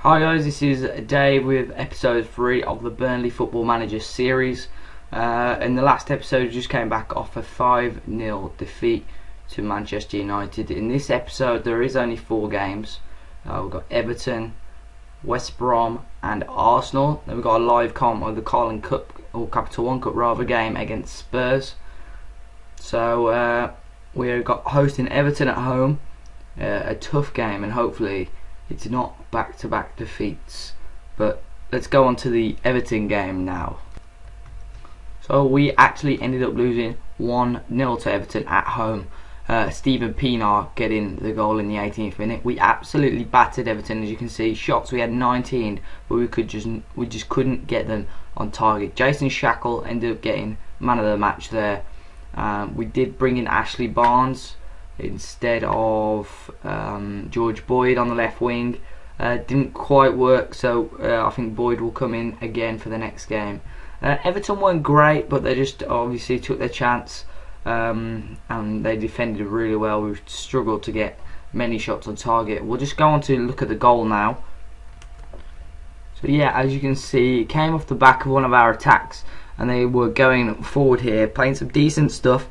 Hi guys, this is Dave with episode 3 of the Burnley Football Manager series. In the last episode we just came back off a 5-0 defeat to Manchester United. In this episode there is only 4 games. We've got Everton, West Brom and Arsenal. Then we've got a live comp of the Carling Cup, or Capital One Cup rather, game against Spurs. So we've got hosting Everton at home, a tough game, and hopefully it's not back-to-back defeats. But let's go on to the Everton game now. So we actually ended up losing 1-0 to Everton at home. Steven Pienaar getting the goal in the 18th minute. We absolutely battered Everton, as you can see. Shots we had 19, but we just couldn't get them on target. Jason Shackle ended up getting man of the match there. We did bring in Ashley Barnes instead of George Boyd on the left wing. Didn't quite work, so I think Boyd will come in again for the next game. Everton weren't great, but they just obviously took their chance, and they defended really well. We struggled to get many shots on target. We'll just go on to look at the goal now. So yeah, as you can see, it came off the back of one of our attacks, and they were going forward here, playing some decent stuff.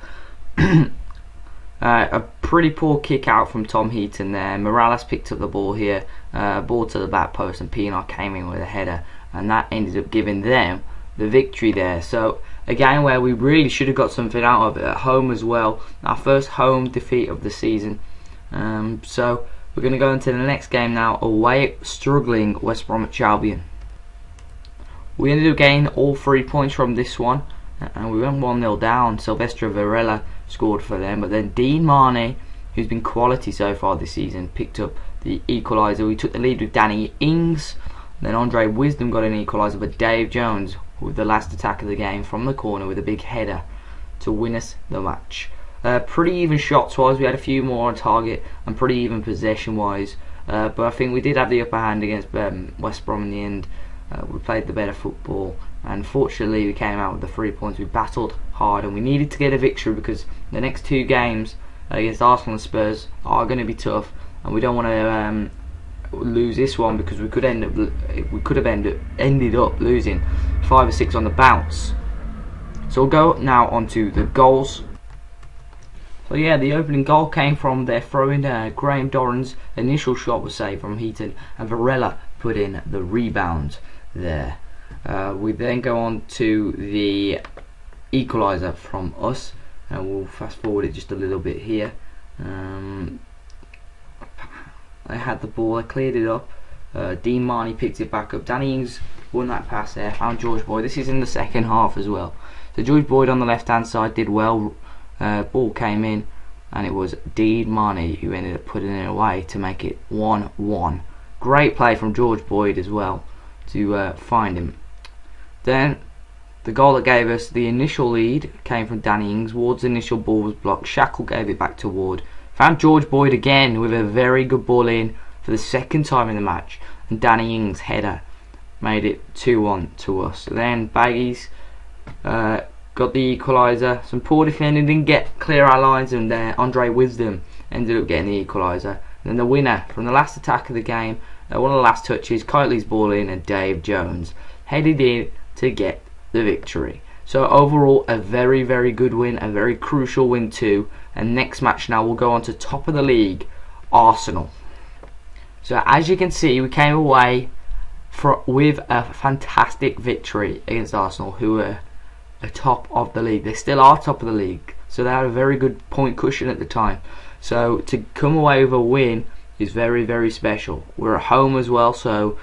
A pretty poor kick out from Tom Heaton there. Morales picked up the ball here, ball to the back post, and Pienaar came in with a header, and that ended up giving them the victory there. So a game where we really should have got something out of it at home as well. Our first home defeat of the season. So we're going to go into the next game now, away at struggling West Bromwich Albion. We ended up getting all 3 points from this one, and we went 1-0 down. Silvestre Varela scored for them, but then Dean Marnie, who's been quality so far this season, picked up the equaliser. We took the lead with Danny Ings, then Andre Wisdom got an equaliser, but Dave Jones with the last attack of the game from the corner with a big header to win us the match. Pretty even shots wise, we had a few more on target, and pretty even possession wise, but I think we did have the upper hand against West Brom in the end. We played the better football, and fortunately we came out with the 3 points. We battled hard, and we needed to get a victory because the next 2 games against Arsenal and Spurs are going to be tough, and we don't want to lose this one because we could have ended up losing 5 or 6 on the bounce. So we'll go now onto the goals. So yeah, the opening goal came from their throw-in. Graham Doran's initial shot was saved from Heaton, and Varela put in the rebound there. We then go on to the equaliser from us, and we'll fast forward it just a little bit here. They had the ball, they cleared it up. Dean Marnie picked it back up. Danny Ings won that pass there, found George Boyd. This is in the second half as well. So George Boyd on the left hand side did well. Ball came in, and it was Dean Marnie who ended up putting it away to make it 1-1. Great play from George Boyd as well to find him. Then the goal that gave us the initial lead came from Danny Ings. Ward's initial ball was blocked. Shackle gave it back to Ward. Found George Boyd again with a very good ball in for the second time in the match, and Danny Ings' header made it 2-1 to us. Then Baggies got the equaliser. Some poor defending, didn't get clear our lines, and Andre Wisdom ended up getting the equaliser. And then the winner from the last attack of the game, one of the last touches, Kiteley's ball in, and Dave Jones headed in to get the victory. So overall, a very, very good win, a very crucial win too. And next match now, we'll go on to top of the league, Arsenal. So as you can see, we came away with a fantastic victory against Arsenal, who are top of the league. They still are top of the league, so they had a very good point cushion at the time. So to come away with a win is very, very special. We're at home as well, so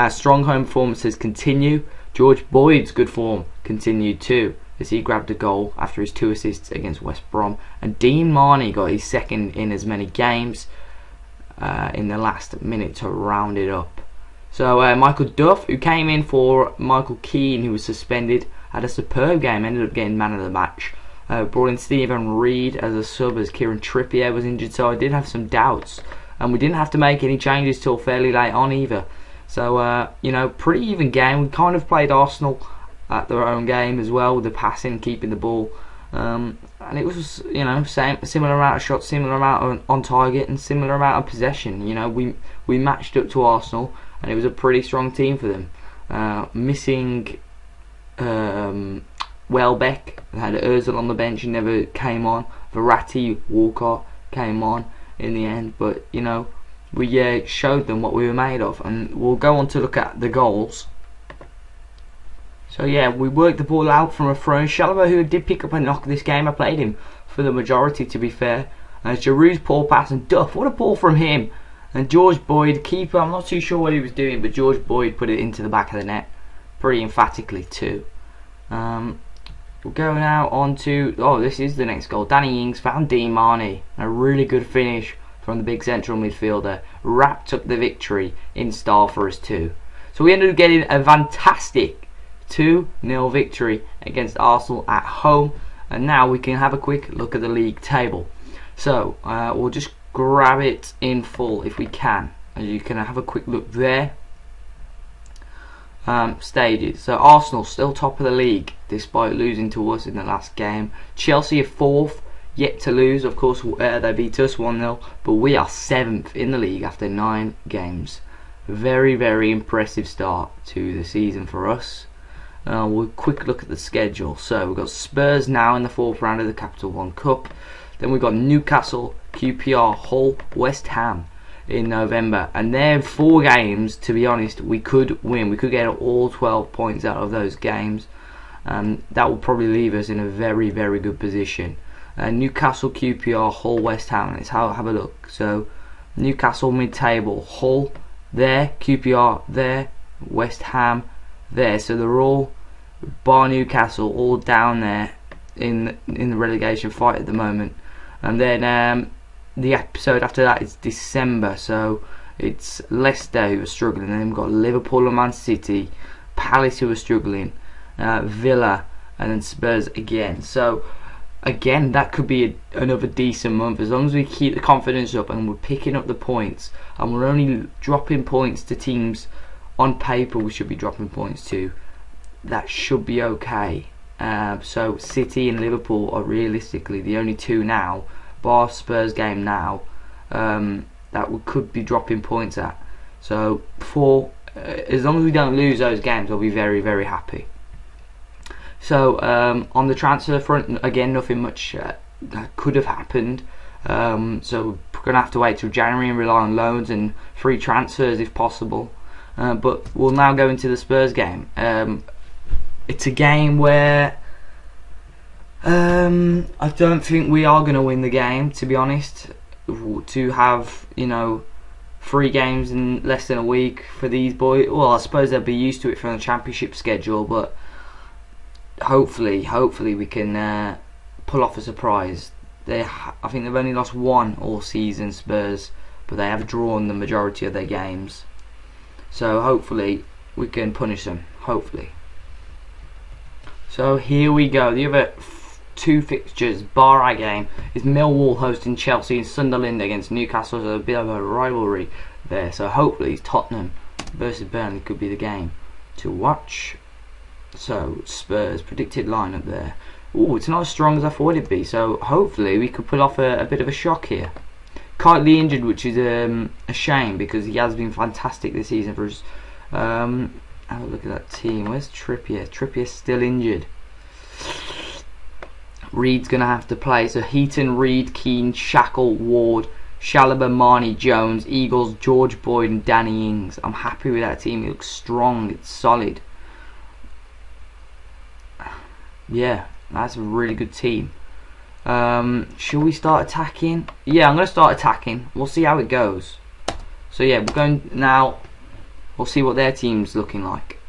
strong home performances continue. George Boyd's good form continued too, as he grabbed a goal after his 2 assists against West Brom, and Dean Marnie got his second in as many games in the last minute to round it up. So Michael Duff, who came in for Michael Keane, who was suspended, had a superb game, ended up getting man of the match. Brought in Stephen Reed as a sub, as Kieran Trippier was injured, so I did have some doubts, and we didn't have to make any changes till fairly late on either. So you know, pretty even game. We kind of played Arsenal at their own game as well, with the passing, keeping the ball, and it was, you know, similar amount of shots, similar amount on target, and similar amount of possession. You know, we matched up to Arsenal, and it was a pretty strong team for them. Missing Welbeck, they had Ozil on the bench, he never came on. Verratti, Walcott came on in the end, but you know, we showed them what we were made of, and we'll go on to look at the goals. So yeah, we worked the ball out from a throw. Chalobah, who did pick up a knock this game, I played him for the majority, to be fair. And Giroud's poor pass, and Duff, what a ball from him. And George Boyd, keeper, I'm not too sure what he was doing, but George Boyd put it into the back of the net, pretty emphatically too. We'll go now on to, this is the next goal. Danny Ings found Dean Marnie. A really good finish from the big central midfielder. Wrapped up the victory in style for us too. So we ended up getting a fantastic 2-0 victory against Arsenal at home. And now we can have a quick look at the league table. So we'll just grab it in full if we can. As you can have a quick look there. Stages. So Arsenal still top of the league despite losing to us in the last game. Chelsea are 4th, yet to lose. Of course, they beat us 1-0, but we are 7th in the league after 9 games. Very, very impressive start to the season for us. We'll quick look at the schedule. So we've got Spurs now in the 4th round of the Capital One Cup. Then we've got Newcastle, QPR, Hull, West Ham in November, and they're 4 games, to be honest, we could win. We could get all 12 points out of those games. That will probably leave us in a very, very good position. Newcastle, QPR, Hull, West Ham. Let's have a look. So Newcastle mid-table, Hull there, QPR there, West Ham there. So they're all, bar Newcastle, all down there in the relegation fight at the moment. And then the episode after that is December, so it's Leicester who are struggling, and then we've got Liverpool and Man City, Palace who are struggling, Villa, and then Spurs again. So again, that could be another decent month as long as we keep the confidence up and we're picking up the points, and we're only dropping points to teams on paper we should be dropping points to. That should be okay. So City and Liverpool are realistically the only 2 now, bar Spurs game now, that we could be dropping points at. So as long as we don't lose those games, I'll be very, very happy. So on the transfer front, again, nothing much could have happened. So we're going to have to wait till January and rely on loans and free transfers if possible. But we'll now go into the Spurs game. It's a game where I don't think we are going to win the game, to be honest. To have, 3 games in less than a week for these boys, well, I suppose they'll be used to it from the Championship schedule, but hopefully we can pull off a surprise. I think they've only lost 1 all season, Spurs, but they have drawn the majority of their games. So hopefully we can punish them, hopefully. So here we go. The other 2 fixtures, bar our game, is Millwall hosting Chelsea and Sunderland against Newcastle. So a bit of a rivalry there. So hopefully Tottenham versus Burnley could be the game to watch. So Spurs predicted lineup there. Oh, it's not as strong as I thought it'd be. So hopefully we could pull off a bit of a shock here. Kitely injured, which is a shame because he has been fantastic this season for us. Have a look at that team. Where's Trippier? Trippier's still injured. Reed's going to have to play. So Heaton, Reed, Keane, Shackle, Ward, Chalobah, Marnie, Jones, Eagles, George Boyd and Danny Ings. I'm happy with that team. It looks strong. It's solid. Yeah, that's a really good team. Shall we start attacking? Yeah, I'm going to start attacking. We'll see how it goes. So yeah, we're going now. We'll see what their team's looking like.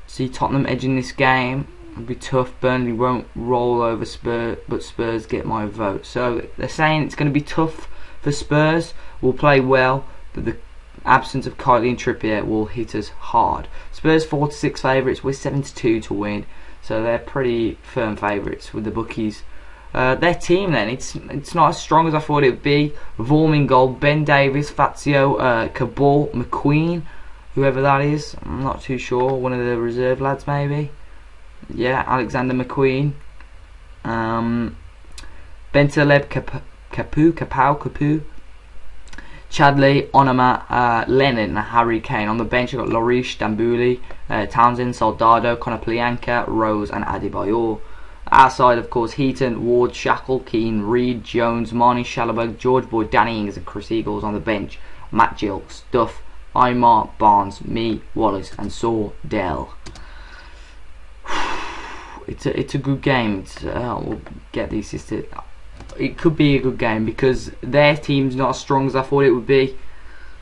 See Tottenham edging this game. It'll be tough. Burnley won't roll over Spurs, but Spurs get my vote. So they're saying it's going to be tough for Spurs. We'll play well, but the absence of Kitely and Trippier will hit us hard. Spurs 4-6 favourites. We're 7-2 to win. So they're pretty firm favourites with the bookies. Their team then, it's not as strong as I thought it would be. Vorm in goal, Ben Davies, Fazio, Cabal, McQueen, whoever that is, I'm not too sure. One of the reserve lads maybe. Yeah, Alexander McQueen. Bentaleb, Capu. Chadley, Onama, Lennon, and Harry Kane. On the bench, you've got Lorish, Dambouli, Townsend, Soldado, Konoplyanka, Rose, and Adebayor. Our side, of course, Heaton, Ward, Shackle, Keane, Reed, Jones, Marnie, Schallenberg, George Boyd, Danny Ings, and Chris Eagles. On the bench, Matt Gilks, Duff, Aymar, Barnes, me, Wallace, and Sordell. It's a good game. We'll get these sisters. It could be a good game because their team's not as strong as I thought it would be.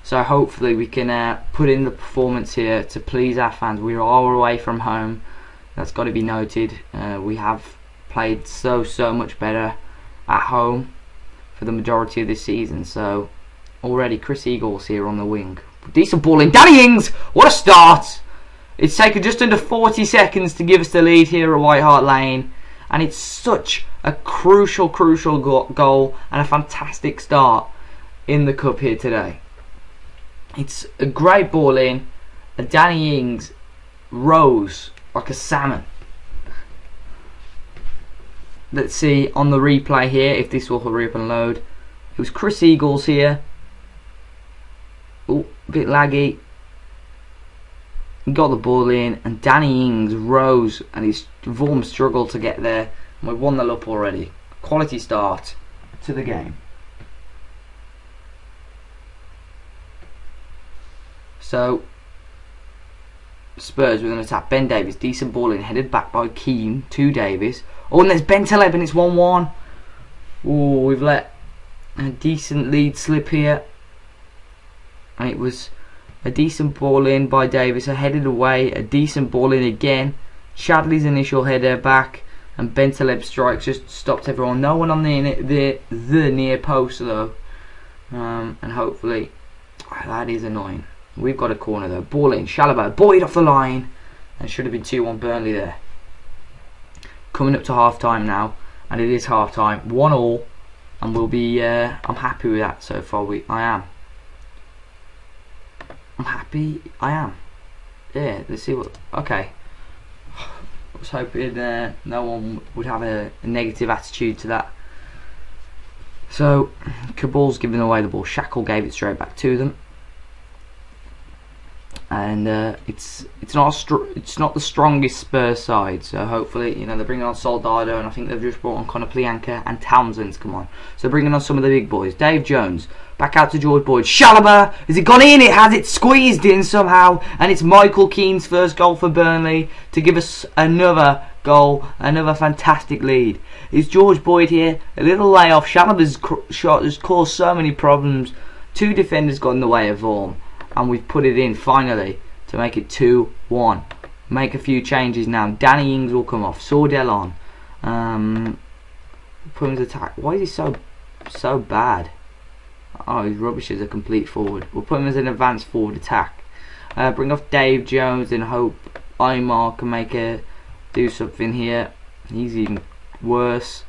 So hopefully we can put in the performance here to please our fans. We are away from home. That's got to be noted. We have played so much better at home for the majority of this season. So already Chris Eagles here on the wing. Decent ball in. Danny Ings! What a start! It's taken just under 40 seconds to give us the lead here at White Hart Lane. And it's such a crucial goal and a fantastic start in the cup here today. It's a great ball in, and Danny Ings rose like a salmon. Let's see on the replay here if this will hurry up and load. It was Chris Eagles here. Oh, a bit laggy. He got the ball in, and Danny Ings rose, and his Vorm struggled to get there. And we've 1-0 up already. Quality start to the game. So Spurs with an attack. Ben Davies, decent ball in, headed back by Keane to Davies. Oh, and there's Ben Taleb, and it's 1-1. Oh, we've let a decent lead slip here, and it was a decent ball in by Davis, a headed away, a decent ball in again. Chadley's initial header back, and Bentaleb strikes just stopped everyone. No one on the near post though, and hopefully that is annoying. We've got a corner though. Ball in, Schallenberg, Boyd off the line, and should have been 2-1 Burnley there. Coming up to half time now, and it is half time, 1-1, and we'll be. I'm happy with that so far. I'm happy. I am. Yeah, let's see what. Okay. I was hoping no one would have a negative attitude to that. So, Cabal's giving away the ball. Shackle gave it straight back to them. And it's not the strongest Spurs side, so hopefully they're bringing on Soldado, and I think they've just brought on Konoplyanka and Townsend's come on. So bringing on some of the big boys. Dave Jones back out to George Boyd. Schallenberg, has it gone in? It has. It squeezed in somehow, and it's Michael Keane's first goal for Burnley to give us another goal, another fantastic lead. It's George Boyd here, a little layoff. Schallenberg's shot has caused so many problems. Two defenders got in the way of Vorm, and we've put it in finally to make it 2-1. Make a few changes now. Danny Ings will come off. Sordell on. Put him to attack. Why is he so bad? Oh, he's rubbish as a complete forward. We'll put him as an advanced forward attack. Bring off Dave Jones and hope Aymar can do something here. He's even worse.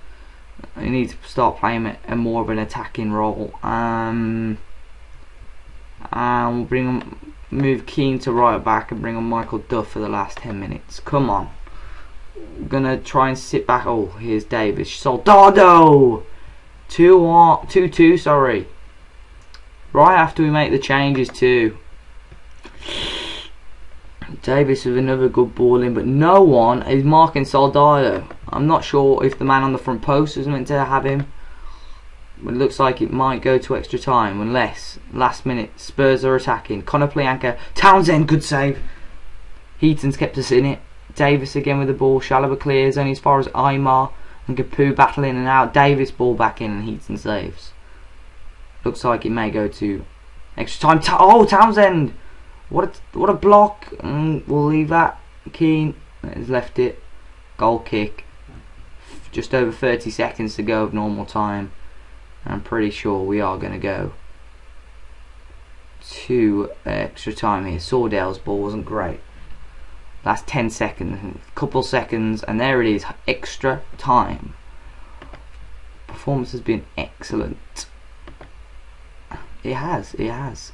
He needs to start playing a more of an attacking role. And we'll move Keane to right back and bring on Michael Duff for the last 10 minutes. Come on. I'm gonna try and sit back. Oh, here's Davis. Soldado! 2-2, sorry. Right after we make the changes too. Davis with another good ball in, but no one is marking Soldado. I'm not sure if the man on the front post was meant to have him. But it looks like it might go to extra time unless last minute Spurs are attacking. Konoplyanka, Townsend, good save. Heaton's kept us in it. Davis again with the ball. Schallenberg clears only as far as Aymar, and Capu battle in and out. Davis ball back in, and Heaton saves. Looks like it may go to extra time. Oh, Townsend! What a block! We'll leave that. Keane has left it. Goal kick. Just over 30 seconds to go of normal time. I'm pretty sure we are going to go to extra time here. Sordell's ball wasn't great. Last 10 seconds, couple seconds, and there it is, extra time. Performance has been excellent. It has.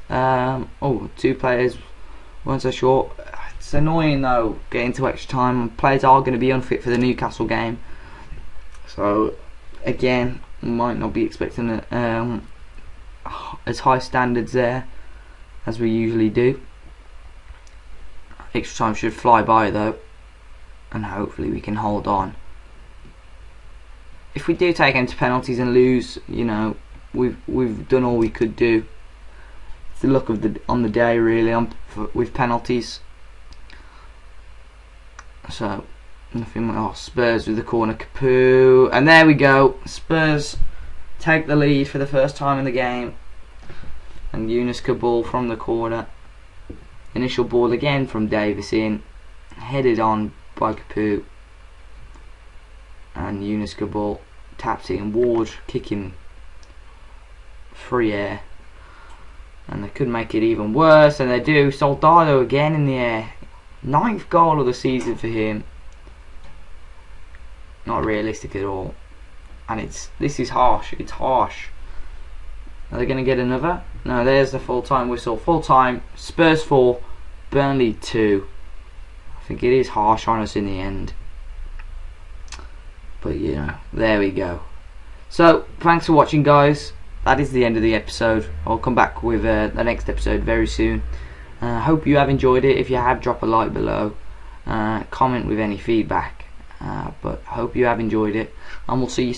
Oh, two players weren't so short. It's annoying though, getting to extra time. Players are going to be unfit for the Newcastle game. So, again, might not be expecting it. as high standards there as we usually do. Extra time should fly by though, and hopefully we can hold on. If we do take into penalties and lose, you know, we've done all we could do. It's the luck of on the day really with penalties. So nothing more. Oh, Spurs with the corner, Capu, and there we go. Spurs take the lead for the first time in the game, and Yunus Kabul from the corner. Initial ball again from Davis in, headed on by Capu, and Yunus Kabul taps it in. Ward kicking free air, and they could make it even worse, and they do. Soldado again in the air, 9th goal of the season for him. Not realistic at all, and this is harsh. It's harsh. Are they going to get another? No, there's the full-time whistle. Full-time, Spurs 4, Burnley 2. I think it is harsh on us in the end. But, you know, there we go. So, thanks for watching, guys. That is the end of the episode. I'll come back with the next episode very soon. Hope you have enjoyed it. If you have, drop a like below. Comment with any feedback. But hope you have enjoyed it. And we'll see you soon.